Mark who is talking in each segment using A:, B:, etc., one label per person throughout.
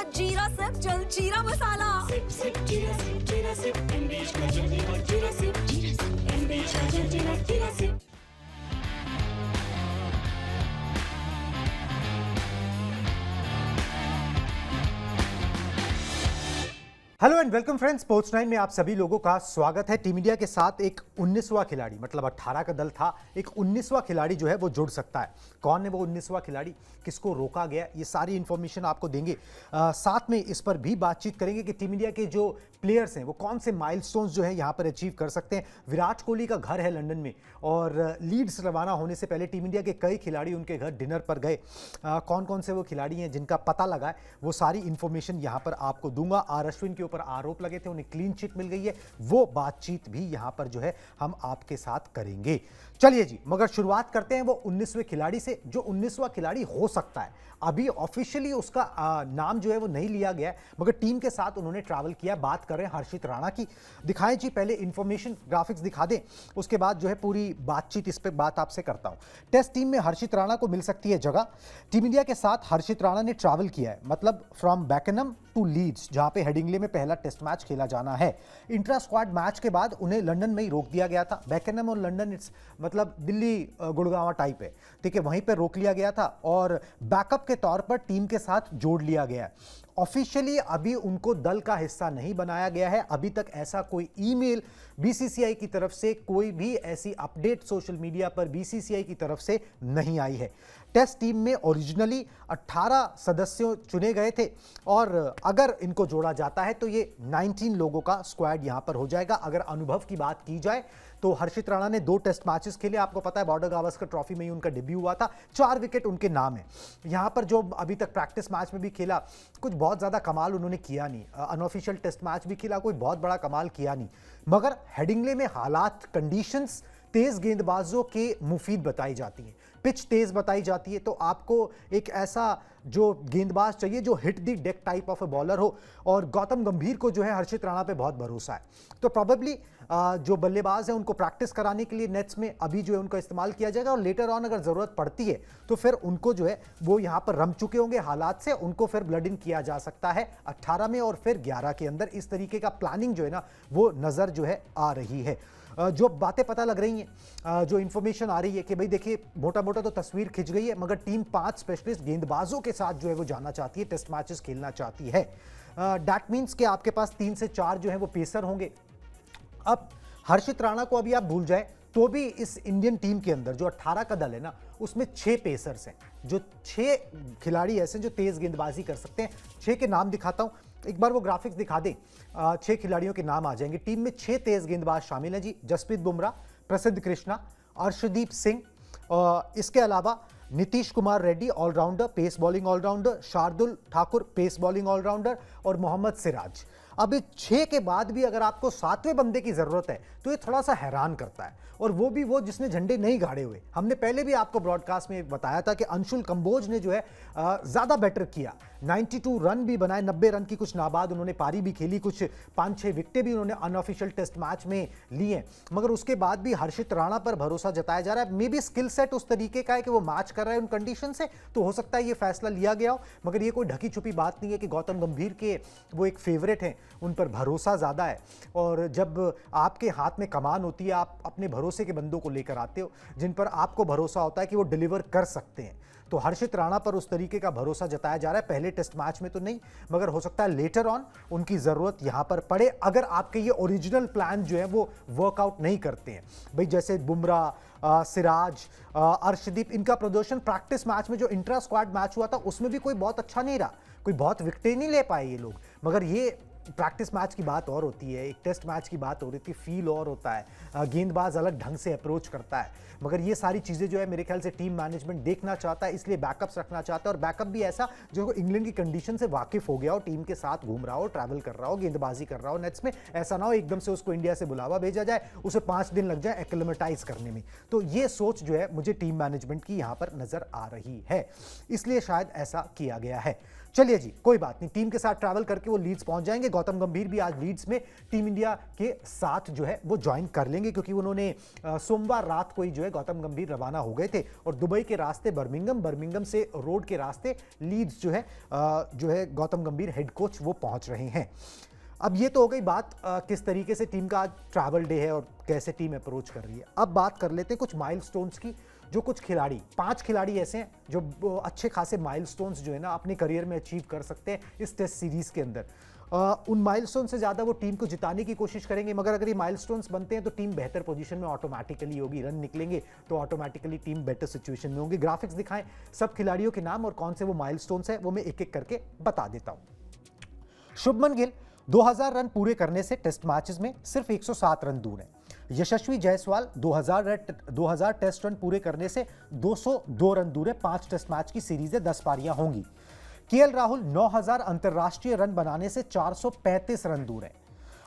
A: जीरा सिप जल जीरा मसाला।
B: सिप सिप जीरा सिप एमडीएच का जल्दी और जीरा सिप एमडीएच का जल्दी और जीरा सिप।
C: Hello and welcome friends, sports 9 में आप सभी लोगों का स्वागत है। टीम इंडिया के साथ एक 19वां खिलाड़ी, मतलब 18 का दल था, एक 19वां खिलाड़ी जो है वो जुड़ सकता है। कौन है वो 19वां खिलाड़ी, किसको रोका गया, ये सारी इंफॉर्मेशन आपको देंगे। साथ में इस पर भी बातचीत करेंगे कि टीम इंडिया के जो प्लेयर्स हैं वो कौन से माइलस्टोन्स जो है यहाँ पर अचीव कर सकते हैं। विराट कोहली का घर है लंदन में और लीड्स रवाना होने से पहले टीम इंडिया के कई खिलाड़ी उनके घर डिनर पर गए। कौन कौन से वो खिलाड़ी हैं जिनका पता लगा है, वो सारी इंफॉर्मेशन यहाँ पर आपको दूंगा। आर अश्विन के ऊपर आरोप लगे थे, उन्हें क्लीन चिट मिल गई है, वो बातचीत भी यहां पर जो है हम आपके साथ करेंगे। चलिए जी, मगर शुरुआत करते हैं वो 19वें खिलाड़ी से, जो 19वां खिलाड़ी हो सकता है। अभी ऑफिशियली उसका नाम जो है वो नहीं लिया गया है, मगर टीम के साथ उन्होंने ट्रैवल किया। बात कर रहे हैं हर्षित राणा की। दिखाएं जी, पहले इंफॉर्मेशन ग्राफिक्स दिखा दें, उसके बाद जो है पूरी बातचीत इस पर बात आपसे करता हूं। टेस्ट टीम में हर्षित राणा को मिल सकती है जगह। टीम इंडिया के साथ हर्षित राणा ने ट्रैवल किया है, मतलब फ्रॉम बैकनम टू लीड्स, जहां पे हेडिंगले में पहला टेस्ट मैच खेला जाना है। इंट्रा स्क्वाड मैच के बाद उन्हें लंदन में ही रोक दिया गया था। बैकनम और लंदन इट्स मतलब दिल्ली गुड़गांव टाइप है, ठीक है, वहीं पर रोक लिया गया था और बैकअप के तौर पर टीम के साथ जोड़ लिया गया है। ऑफिशियली अभी उनको दल का हिस्सा नहीं बनाया गया है। अभी तक ऐसा कोई ईमेल बीसीसीआई की तरफ से, कोई भी ऐसी अपडेट सोशल मीडिया पर बीसीसीआई की तरफ से नहीं आई है। टेस्ट टीम में ओरिजिनली 18 सदस्य चुने गए थे और अगर इनको जोड़ा जाता है तो ये 19 लोगों का स्क्वाड यहां पर हो जाएगा। अगर अनुभव की बात की जाए तो हर्षित राणा ने 2 टेस्ट मैचेस खेले, आपको पता है बॉर्डर गावस्कर ट्रॉफी में ही उनका डेब्यू हुआ था। 4 विकेट उनके नाम है। यहां पर जो अभी तक प्रैक्टिस मैच में भी खेला, कुछ बहुत ज्यादा कमाल उन्होंने किया नहीं। अनऑफिशियल टेस्ट मैच भी खेला, कोई बहुत बड़ा कमाल किया नहीं। मगर हेडिंगले में हालात, कंडीशंस तेज गेंदबाजों के मुफीद बताई जाती हैं, पिच तेज बताई जाती है, तो आपको एक ऐसा जो गेंदबाज चाहिए जो hit the deck type of a bowler हो, और गौतम गंभीर को जो है हर्षित राणा पे बहुत भरोसा है। तो प्रोबेबली जो बल्लेबाज है उनको प्रैक्टिस कराने के लिए नेट्स में अभी जो है उनका इस्तेमाल किया जाएगा, और लेटर ऑन अगर जरूरत पड़ती है तो फिर उनको जो है वो यहाँ पर रम चुके होंगे हालात से, उनको फिर ब्लड इन किया जा सकता है 18 में और फिर 11 के अंदर। इस तरीके का प्लानिंग जो है ना वो नजर जो है आ रही है। जो बातें पता लग रही हैं, जो इंफॉर्मेशन आ रही है कि भाई देखिए, मोटा मोटा तो तस्वीर खिंच गई है, मगर टीम 5 स्पेशलिस्ट गेंदबाजों के साथ जो है वो जाना चाहती है, टेस्ट मैचेस खेलना चाहती है। दैट मीन्स कि आपके पास 3 से 4 जो है वो पेसर होंगे। अब हर्षित राणा को अभी आप भूल जाए तो भी इस इंडियन टीम के अंदर जो 18 का दल है ना, उसमें 6 पेसर्स हैं, जो 6 खिलाड़ी ऐसे जो तेज गेंदबाजी कर सकते हैं। 6 के नाम दिखाता हूं, एक बार वो ग्राफिक्स दिखा दें। 6 खिलाड़ियों के नाम आ जाएंगे। टीम में 6 तेज गेंदबाज शामिल हैं जी। जसप्रीत बुमराह, प्रसिद्ध कृष्णा, अर्शदीप सिंह, इसके अलावा Nitish Kumar Reddy all-rounder, pace bowling all-rounder, Shardul Thakur pace bowling all-rounder और मोहम्मद सिराज। अब 6 के बाद भी अगर आपको 7वें बंदे की जरूरत है तो ये थोड़ा सा हैरान करता है, और वो भी वो जिसने झंडे नहीं गाड़े हुए। हमने पहले भी आपको ब्रॉडकास्ट में बताया था कि अंशुल कंबोज ने जो है ज्यादा बेटर किया, 92 रन भी बनाए, 90 रन की कुछ नाबाद उन्होंने पारी भी खेली, कुछ 5-6 विकेटें भी उन्होंने अनऑफिशियल टेस्ट मैच में लिए। मगर उसके बाद भी हर्षित राणा पर भरोसा जताया जा रहा है। मे बी स्किल सेट उस तरीके का है कि वो मैच कर रहा है उन कंडीशन से, तो हो सकता है ये फैसला लिया गया हो। मगर ये कोई ढकी छुपी बात नहीं है कि गौतम गंभीर के वो एक फेवरेट हैं, उन पर भरोसा ज्यादा है। और जब आपके हाथ में कमान होती है, आप अपने भरोसे के बंदों को लेकर आते हो जिन पर आपको भरोसा होता है कि वो डिलीवर कर सकते हैं। तो हर्षित राणा पर उस तरीके का भरोसा जताया जा रहा है। पहले टेस्ट मैच में तो नहीं, मगर हो सकता है लेटर ऑन उनकी जरूरत यहां पर पड़े, अगर आपके ये ओरिजिनल प्लान जो है वो वर्कआउट नहीं करते हैं। भाई जैसे बुमराह, सिराज, अर्शदीप, इनका प्रदर्शन प्रैक्टिस मैच में जो इंट्रा स्क्वाड मैच हुआ था उसमें भी कोई बहुत अच्छा नहीं रहा, कोई बहुत विकेटें नहीं ले पाए ये लोग। मगर ये प्रैक्टिस मैच की बात और होती है, एक टेस्ट मैच की बात हो रही थी, फील और होता है, गेंदबाज अलग ढंग से अप्रोच करता है। मगर ये सारी चीज़ें जो है मेरे ख्याल से टीम मैनेजमेंट देखना चाहता है, इसलिए बैकअप्स रखना चाहता है, और बैकअप भी ऐसा जो इंग्लैंड की कंडीशन से वाकिफ हो गया हो, टीम के साथ घूम रहा हो, ट्रैवल कर रहा हो, गेंदबाजी कर रहा हो नेट्स में। ऐसा ना हो एकदम से उसको इंडिया से बुलावा भेजा जाए, उसे 5 दिन लग जाए एक्लिमेटाइज करने में। तो ये सोच जो है मुझे टीम मैनेजमेंट की यहाँ पर नजर आ रही है, इसलिए शायद ऐसा किया गया है। चलिए जी, कोई बात नहीं, टीम के साथ ट्रैवल करके वो लीड्स पहुंच जाएंगे। गौतम गंभीर भी आज लीड्स में टीम इंडिया के साथ जो है वो ज्वाइन कर लेंगे, क्योंकि उन्होंने सोमवार रात को ही जो है गौतम गंभीर रवाना हो गए थे और दुबई के रास्ते बर्मिंघम से रोड के रास्ते लीड्स जो है गौतम गंभीर हेड कोच वो पहुंच रहे हैं। अब ये तो हो गई बात किस तरीके से टीम का आज ट्रैवल डे है और कैसे टीम अप्रोच कर रही है। अब बात कर लेते हैं कुछ माइलस्टोन्स की, जो कुछ खिलाड़ी 5 खिलाड़ी ऐसे हैं जो अच्छे खासे माइलस्टोन्स जो है ना अपने करियर में अचीव कर सकते हैं इस टेस्ट सीरीज के अंदर। उन माइलस्टोन से ज़्यादा वो टीम को जिताने की कोशिश करेंगे, मगर अगर ये माइलस्टोन्स बनते हैं तो टीम बेहतर पोजीशन में ऑटोमेटिकली होगी, रन निकलेंगे तो ऑटोमेटिकली टीम बेटर सिचुएशन में होगी। ग्राफिक्स दिखाएं सब खिलाड़ियों के नाम और कौन से वो माइलस्टोन्स हैं वो मैं एक एक करके बता देता हूं। शुभमन गिल 2000 रन पूरे करने से टेस्ट मैचेस में सिर्फ 107 रन दूर है। यशस्वी जायसवाल 2000 टेस्ट रन पूरे करने से 202 रन दूर है। 5 टेस्ट मैच की सीरीज है, 10 पारियां होंगी। केएल राहुल 9000 अंतरराष्ट्रीय रन बनाने से 435 रन दूर है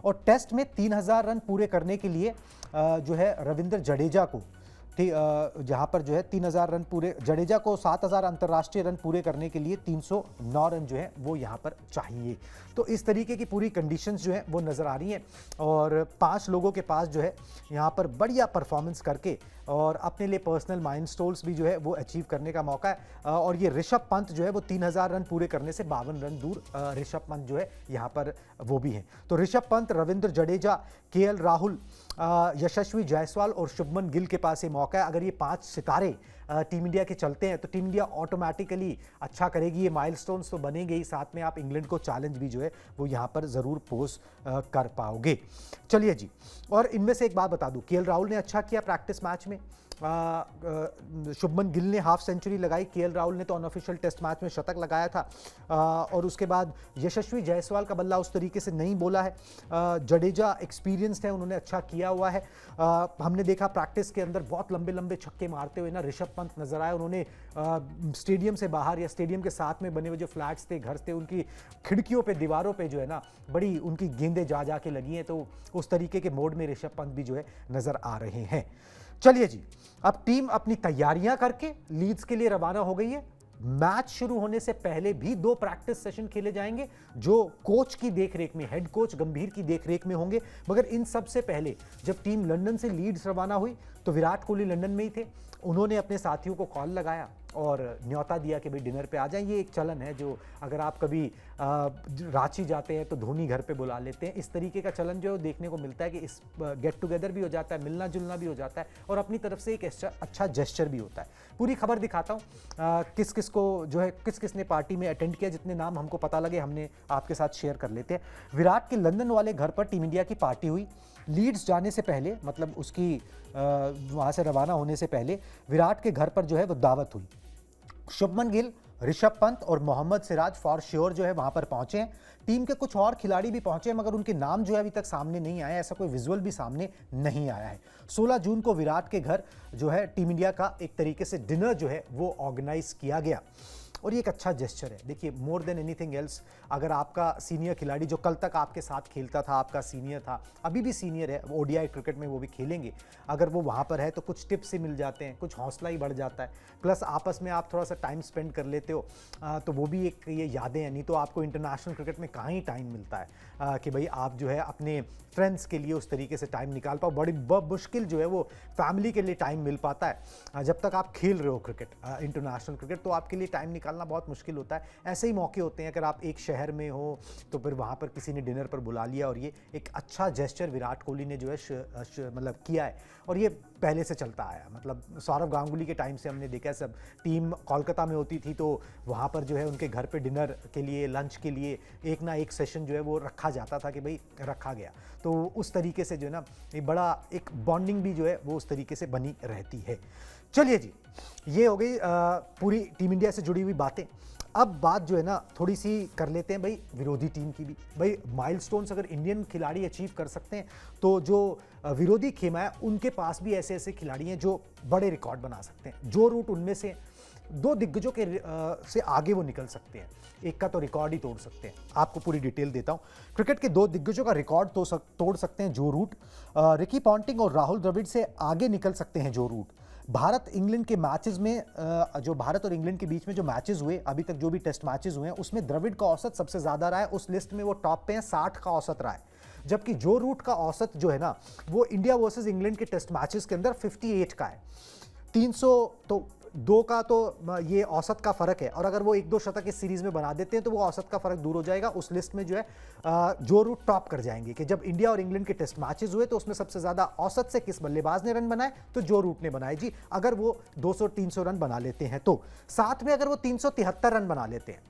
C: और टेस्ट में 3000 रन पूरे करने के लिए जो है रविंद्र जडेजा को जहां पर जो है 3000 रन पूरे, जडेजा को 7000 अंतरराष्ट्रीय रन पूरे करने के लिए 309 रन जो है वो यहां पर चाहिए। तो इस तरीके की पूरी कंडीशंस जो है वो नज़र आ रही हैं और 5 लोगों के पास जो है यहां पर बढ़िया परफॉर्मेंस करके और अपने लिए पर्सनल माइलस्टोन्स भी जो है वो अचीव करने का मौका है। और ये ऋषभ पंत जो है वो 3000 रन पूरे करने से 52 रन दूर ऋषभ पंत जो है यहाँ पर वो भी हैं। तो ऋषभ पंत, रविंद्र जडेजा, केएल राहुल, यशस्वी जायसवाल और शुभमन गिल के पास ये मौका है। अगर ये 5 सितारे टीम इंडिया के चलते हैं तो टीम इंडिया ऑटोमेटिकली अच्छा करेगी। ये माइलस्टोन्स तो बनेंगे ही, साथ में आप इंग्लैंड को चैलेंज भी जो है वो यहाँ पर ज़रूर पोज कर पाओगे। चलिए जी, और इनमें से एक बात बता दूं, केएल राहुल ने अच्छा किया प्रैक्टिस मैच में। शुभमन गिल ने हाफ सेंचुरी लगाई, केएल राहुल ने तो अनऑफिशियल टेस्ट मैच में शतक लगाया था। और उसके बाद यशस्वी जायसवाल का बल्ला उस तरीके से नहीं बोला है। जडेजा एक्सपीरियंस्ड है, उन्होंने अच्छा किया हुआ है। हमने देखा प्रैक्टिस के अंदर बहुत लंबे लंबे छक्के मारते हुए ना ऋषभ पंत नजर आए। उन्होंने स्टेडियम से बाहर या स्टेडियम के साथ में बने हुए जो फ्लैट्स थे, घर थे, उनकी खिड़कियों पे, दीवारों पे जो है ना बड़ी उनकी गेंदें जा जा के लगी हैं। तो उस तरीके के मोड में ऋषभ पंत भी जो है नजर आ रहे हैं। चलिए जी, अब टीम अपनी तैयारियां करके लीड्स के लिए रवाना हो गई है। मैच शुरू होने से पहले भी 2 प्रैक्टिस सेशन खेले जाएंगे जो कोच की देखरेख में, हेड कोच गंभीर की देखरेख में होंगे। मगर इन सब से पहले जब टीम लंदन से लीड्स रवाना हुई तो विराट कोहली लंदन में ही थे। उन्होंने अपने साथियों को कॉल लगाया और न्योता दिया कि भाई डिनर पे आ जाएं। ये एक चलन है जो अगर आप कभी रांची जाते हैं तो धोनी घर पे बुला लेते हैं। इस तरीके का चलन जो देखने को मिलता है कि इस गेट टुगेदर भी हो जाता है, मिलना जुलना भी हो जाता है और अपनी तरफ से एक अच्छा जेस्चर भी होता है। पूरी खबर दिखाता हूँ किस किस को जो है किस किस ने पार्टी में अटेंड किया। जितने नाम हमको पता लगे हमने आपके साथ शेयर कर लेते हैं। विराट के लंदन वाले घर पर टीम इंडिया की पार्टी हुई। लीड्स जाने से पहले, मतलब उसकी वहाँ से रवाना होने से पहले विराट के घर पर जो है वो दावत हुई। शुभमन गिल, ऋषभ पंत और मोहम्मद सिराज फॉर श्योर जो है वहां पर पहुंचे हैं। टीम के कुछ और खिलाड़ी भी पहुंचे हैं मगर उनके नाम जो है अभी तक सामने नहीं आए, ऐसा कोई विजुअल भी सामने नहीं आया है। 16 जून को विराट के घर जो है टीम इंडिया का एक तरीके से डिनर जो है वो ऑर्गेनाइज किया गया और ये एक अच्छा जेस्चर है। देखिए, मोर देन एनीथिंग एल्स, अगर आपका सीनियर खिलाड़ी जो कल तक आपके साथ खेलता था, आपका सीनियर था, अभी भी सीनियर है, ओडीआई क्रिकेट में वो भी खेलेंगे, अगर वो वहाँ पर है तो कुछ टिप्स ही मिल जाते हैं, कुछ हौसला ही बढ़ जाता है, प्लस आपस में आप थोड़ा सा टाइम स्पेंड कर लेते हो तो वो भी एक ये यादें हैं। नहीं तो आपको इंटरनेशनल क्रिकेट में कहाँ ही टाइम मिलता है कि भाई आप जो है अपने फ्रेंड्स के लिए उस तरीके से टाइम निकाल पाओ। बड़ी मुश्किल जो है वो फैमिली के लिए टाइम मिल पाता है। जब तक आप खेल रहे हो क्रिकेट, इंटरनेशनल क्रिकेट, तो आपके लिए टाइम निकालना बहुत मुश्किल होता है। ऐसे ही मौके होते हैं अगर आप एक शहर में हो तो फिर वहाँ पर किसी ने डिनर पर बुला लिया और ये एक अच्छा जेस्चर विराट कोहली ने जो है मतलब किया है और ये पहले से चलता आया। मतलब सौरव गांगुली के टाइम से हमने देखा, सब टीम कोलकाता में होती थी तो वहाँ पर जो है उनके घर पे डिनर के लिए, लंच के लिए एक ना एक सेशन जो है वो रखा जाता था कि भाई रखा गया। तो उस तरीके से जो है ना ये बड़ा एक बॉन्डिंग भी जो है वो उस तरीके से बनी रहती है। चलिए जी, ये हो गई पूरी टीम इंडिया से जुड़ी हुई बातें। अब बात जो है ना थोड़ी सी कर लेते हैं भाई विरोधी टीम की भी। भाई माइलस्टोन्स अगर इंडियन खिलाड़ी अचीव कर सकते हैं तो जो विरोधी खेमा है उनके पास भी ऐसे ऐसे खिलाड़ी हैं जो बड़े रिकॉर्ड बना सकते हैं। जो रूट उनमें से 2 दिग्गजों के से आगे वो निकल सकते हैं, एक का तो रिकॉर्ड ही तोड़ सकते हैं। आपको पूरी डिटेल देता हूं। क्रिकेट के 2 दिग्गजों का रिकॉर्ड तोड़ सकते हैं जो रूट। रिकी पॉन्टिंग और राहुल द्रविड़ से आगे निकल सकते हैं जो रूट। भारत इंग्लैंड के मैचेस में जो भारत और इंग्लैंड के बीच में जो मैचेस हुए अभी तक, जो भी टेस्ट मैचेस हुए हैं, उसमें द्रविड़ का औसत सबसे ज़्यादा रहा है। उस लिस्ट में वो टॉप पे है, 60 का औसत रहा है। जबकि जो रूट का औसत जो है ना, वो इंडिया वर्सेस इंग्लैंड के टेस्ट मैचेस के अंदर 58 का है। 300 तो 2 का तो ये औसत का फर्क है, और अगर वो 1-2 शतक इस सीरीज में बना देते हैं तो वो औसत का फर्क दूर हो जाएगा। उस लिस्ट में जो है जो रूट टॉप कर जाएंगे कि जब इंडिया और इंग्लैंड के टेस्ट मैचेस हुए तो उसमें सबसे ज्यादा औसत से किस बल्लेबाज ने रन बनाए, तो जो रूट ने बनाए जी। अगर वो 200-300 रन बना लेते हैं तो, साथ में अगर वो 373 रन बना लेते हैं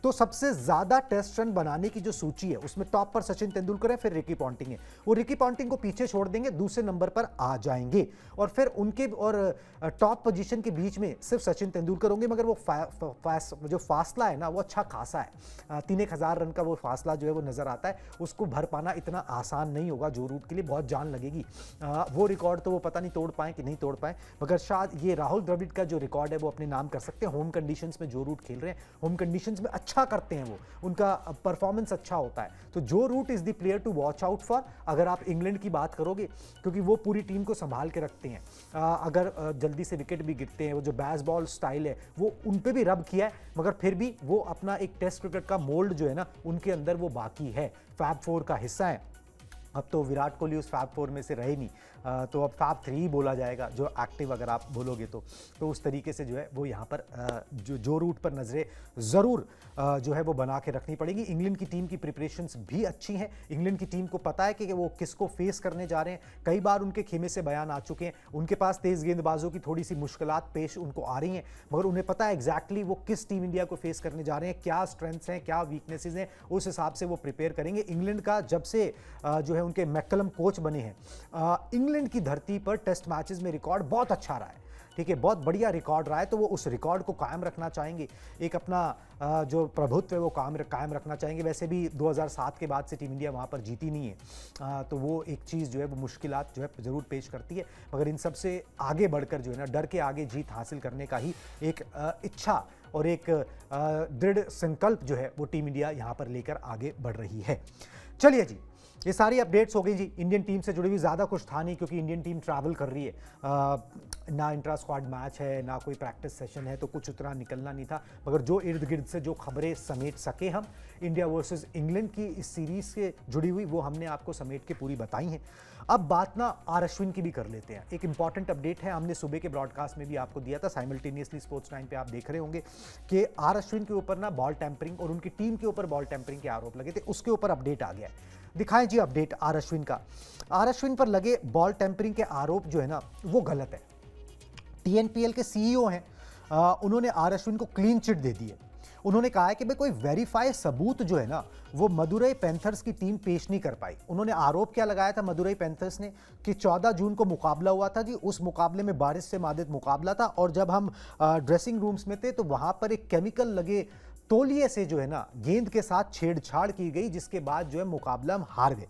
C: तो सबसे ज्यादा टेस्ट रन बनाने की जो सूची है उसमें टॉप पर सचिन तेंदुलकर है, फिर रिकी पॉन्टिंग है। वो रिकी पॉन्टिंग को पीछे छोड़ देंगे, दूसरे नंबर पर आ जाएंगे, और फिर उनके और टॉप पोजीशन के बीच में सिर्फ सचिन तेंदुलकर होंगे। मगर वो जो फासला है ना, वो अच्छा खासा है। 3-1000 रन का वो फासला जो है वो नजर आता है। उसको भर पाना इतना आसान नहीं होगा, जो रूट के लिए बहुत जान लगेगी। वो रिकॉर्ड तो वो पता नहीं तोड़ पाए कि नहीं तोड़ पाए, मगर शायद ये राहुल द्रविड़ का जो रिकॉर्ड है वो अपने नाम कर सकते हैं। होम कंडीशंस में जो रूट खेल रहे हैं, होम कंडीशंस में अच्छा करते हैं, वो उनका परफॉर्मेंस अच्छा होता है। तो Joe Root is the player to watch out for, अगर आप इंग्लैंड की बात करोगे, क्योंकि वो पूरी टीम को संभाल के रखते हैं। अगर जल्दी से विकेट भी गिरते हैं, वो जो बेसबॉल स्टाइल है वो उन पे भी रब किया है, मगर फिर भी वो अपना एक टेस्ट क्रिकेट का मोल्ड जो है ना, उनके अंदर वो बाकी है। फैब 4 का हिस्सा है। अब तो विराट कोहली उस फैब 4 में से रहे नहीं, तो अब फैब 3 ही बोला जाएगा, जो एक्टिव अगर आप बोलोगे तो उस तरीके से जो है वो यहाँ पर जो रूट पर नज़रें ज़रूर जो है वो बना के रखनी पड़ेगी। इंग्लैंड की टीम की प्रिपरेशंस भी अच्छी हैं। इंग्लैंड की टीम को पता है कि वो किसको फेस करने जा रहे हैं। कई बार उनके खेमे से बयान आ चुके हैं, उनके पास तेज़ गेंदबाजों की थोड़ी सी मुश्किलात पेश उनको आ रही हैं, मगर उन्हें पता है एग्जैक्टली वो किस टीम इंडिया को फेस करने जा रहे हैं, क्या स्ट्रेंथ्स हैं, क्या वीकनेसेस हैं, उस हिसाब से वो प्रिपेयर करेंगे। इंग्लैंड का जब से जो है उनके मैकलम कोच बने हैं, इंग्लैंड की धरती पर टेस्ट मैचेस में रिकॉर्ड बहुत अच्छा रहा है, ठीक है, बहुत बढ़िया रिकॉर्ड रहा है। तो वो उस रिकॉर्ड को कायम रखना चाहेंगे, एक अपना जो प्रभुत्व है वो कायम रखना चाहेंगे। वैसे भी 2007 के बाद से टीम इंडिया वहाँ पर जीती नहीं है, तो वो एक चीज़ जो है वो मुश्किलात जो है ज़रूर पेश करती है। मगर इन सब से आगे बढ़कर जो है ना, डर के आगे जीत हासिल करने का ही एक इच्छा और एक दृढ़ संकल्प जो है वो टीम इंडिया यहाँ पर लेकर आगे बढ़ रही है। चलिए जी, ये सारी अपडेट्स हो गई जी। इंडियन टीम से जुड़ी हुई ज़्यादा कुछ था नहीं, क्योंकि इंडियन टीम ट्रैवल कर रही है, ना इंट्रा स्क्वाड मैच है, ना कोई प्रैक्टिस सेशन है, तो कुछ उतना निकलना नहीं था। मगर जो इर्द गिर्द से जो खबरें समेट सके हम, इंडिया वर्सेस इंग्लैंड की इस सीरीज़ से जुड़ी हुई, वो हमने आपको समेट के पूरी बताई हैं। अब बात ना आर अश्विन की भी कर लेते हैं। एक इंपॉर्टेंट अपडेट है, हमने सुबह के ब्रॉडकास्ट में भी आपको दिया था, साइमल्टेनियसली स्पोर्ट्स 9 पे आप देख रहे होंगे कि आर अश्विन के ऊपर ना बॉल टैंपरिंग और उनकी टीम के ऊपर बॉल टैंपरिंग के आरोप लगे थे। उसके ऊपर अपडेट आ गया है। दिखाएं जी अपडेट आर अश्विन का। आर अश्विन पर लगे बॉल टैंपरिंग के आरोप जो है ना, वो गलत है। टीएनपीएल के सीईओ हैं, उन्होंने आर अश्विन को क्लीन चिट दे दी है। उन्होंने कहा है कि भाई कोई वेरीफाई सबूत जो है ना, वो मदुरई पैंथर्स की टीम पेश नहीं कर पाई। उन्होंने आरोप क्या लगाया था मदुरई पैंथर्स ने, कि 14 जून को मुकाबला हुआ था जी। उस मुकाबले में बारिश से मादिद मुकाबला था, और जब हम ड्रेसिंग रूम्स में थे तो वहां पर एक केमिकल लगे तौलिए से जो है ना गेंद के साथ छेड़छाड़ की गई, जिसके बाद जो है मुकाबला हम हार गए।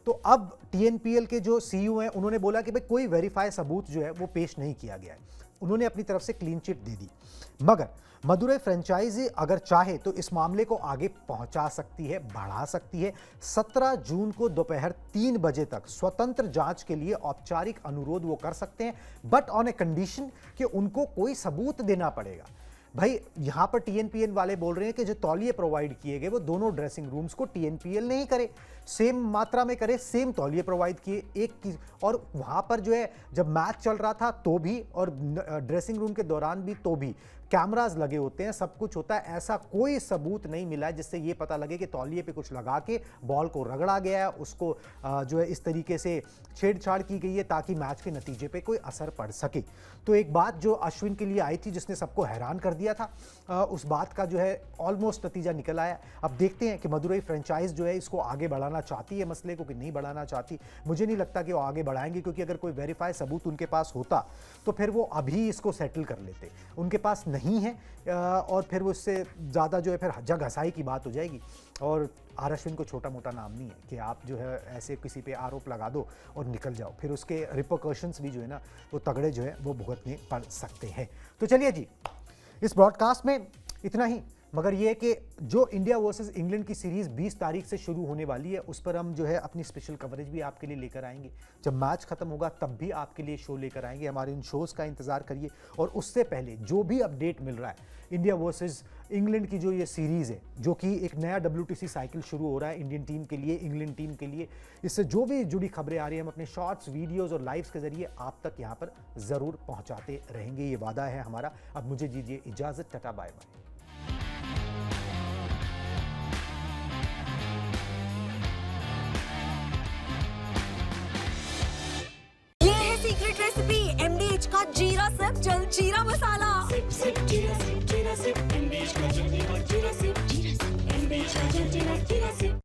C: तो अब टीएनपीएल के जो सीईओ हैं, उन्होंने बोला कि भाई कोई वेरीफाई सबूत जो है वो पेश नहीं किया गया है। उन्होंने अपनी तरफ से क्लीन चिट दे दी। मगर मदुरई फ्रेंचाइजी अगर चाहे तो इस मामले को आगे पहुंचा सकती है, बढ़ा सकती है। 17 जून को दोपहर 3 बजे तक स्वतंत्र जांच के लिए औपचारिक अनुरोध वो कर सकते हैं, बट ऑन ए कंडीशन कि उनको कोई सबूत देना पड़ेगा। भाई यहां पर टीएनपीएल वाले बोल रहे हैं कि जो तौलिए प्रोवाइड किए गए वो दोनों ड्रेसिंग रूम्स को टीएनपीएल नहीं करे, सेम मात्रा में करे, सेम तौलिए प्रोवाइड किए एक की। और वहां पर जो है जब मैच चल रहा था तो भी, और ड्रेसिंग रूम के दौरान भी तो भी कैमरास लगे होते हैं, सब कुछ होता है। ऐसा कोई सबूत नहीं मिला है जिससे ये पता लगे कि तौलिए पे कुछ लगा के बॉल को रगड़ा गया है, उसको जो है इस तरीके से छेड़छाड़ की गई है ताकि मैच के नतीजे पे कोई असर पड़ सके। तो एक बात जो अश्विन के लिए आई थी जिसने सबको हैरान कर दिया था, उस बात का जो है ऑलमोस्ट नतीजा निकल आया। अब देखते हैं कि मदुरई फ्रेंचाइज जो है इसको आगे बढ़ाना चाहती है मसले को कि नहीं बढ़ाना चाहती। मुझे नहीं लगता कि वो आगे बढ़ाएंगे, क्योंकि अगर कोई वेरीफाई सबूत उनके पास होता तो फिर वो अभी इसको सेटल कर लेते। उनके पास नहीं है, और फिर वो इससे ज़्यादा जो है फिर जग हसाई की बात हो जाएगी। और आर अश्विन को छोटा मोटा नाम नहीं है कि आप जो है ऐसे किसी पे आरोप लगा दो और निकल जाओ, फिर उसके रिपरकशंस भी जो है ना वो तगड़े जो है वो भुगतने पड़ सकते हैं। तो चलिए जी, इस ब्रॉडकास्ट में इतना ही। मगर ये है कि जो इंडिया वर्सेस इंग्लैंड की सीरीज़ 20 तारीख से शुरू होने वाली है, उस पर हम जो है अपनी स्पेशल कवरेज भी आपके लिए लेकर आएंगे। जब मैच खत्म होगा तब भी आपके लिए शो लेकर आएंगे। हमारे इन शोज़ का इंतज़ार करिए। और उससे पहले जो भी अपडेट मिल रहा है इंडिया वर्सेस इंग्लैंड की जो ये सीरीज़ है, जो कि एक नया WTC साइकिल शुरू हो रहा है इंडियन टीम के लिए, इंग्लैंड टीम के लिए, इससे जो भी जुड़ी खबरें आ रही हैं हम अपने शॉर्ट्स, वीडियोस और लाइव्स के जरिए आप तक यहाँ पर ज़रूर पहुँचाते रहेंगे। ये वादा है हमारा। अब मुझे दीजिए इजाज़त, ta-ta bye bye.
A: Secret recipe MDH का जीरा सिप जल जीरा मसाला।
B: Sip, sip, jeera sip, MDH का जल्दी और जीरा sip, MDH का जल्दी और जीरा sip।